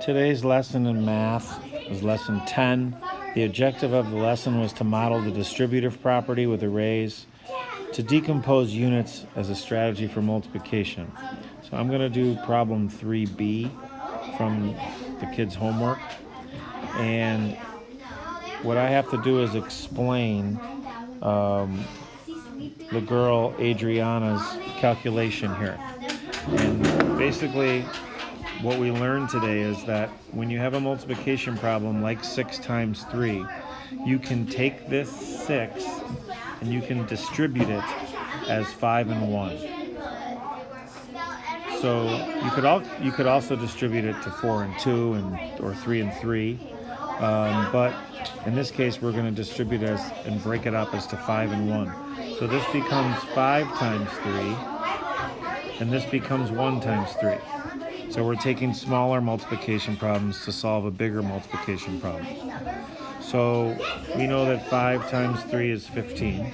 Today's lesson in math is lesson 10. The objective of the lesson was to model the distributive property with arrays, to decompose units as a strategy for multiplication. So I'm going to do problem 3B from the kids' homework. And what I have to do is explain the girl Adriana's calculation here. And basically, what we learned today is that when you have a multiplication problem like 6 times 3, you can take this 6 and you can distribute it as 5 and 1. So you could also distribute it to 4 and 2 or 3 and 3. But in this case, we're going to distribute it and break it up as to 5 and 1. So this becomes 5 times 3, and this becomes 1 times 3. So we're taking smaller multiplication problems to solve a bigger multiplication problem. So we know that 5 times 3 is 15,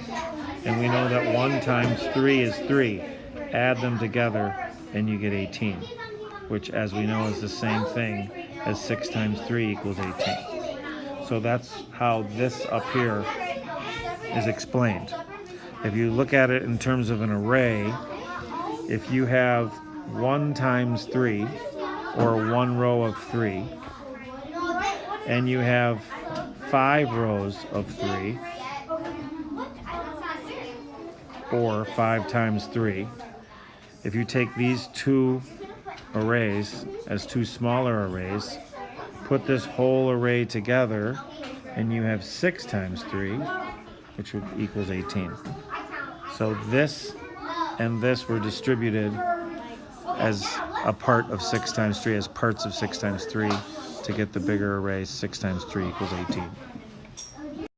and we know that 1 times 3 is 3. Add them together, and you get 18, which, as we know, is the same thing as 6 times 3 equals 18. So that's how this up here is explained. If you look at it in terms of an array, if you have 1 times 3, or 1 row of 3, and you have 5 rows of 3, or 5 times 3, if you take these two arrays as two smaller arrays, put this whole array together, and you have 6 times 3, which equals 18. So this and this were distributed as a part of 6 times 3, as parts of 6 times 3, to get the bigger array. 6 times 3 equals 18.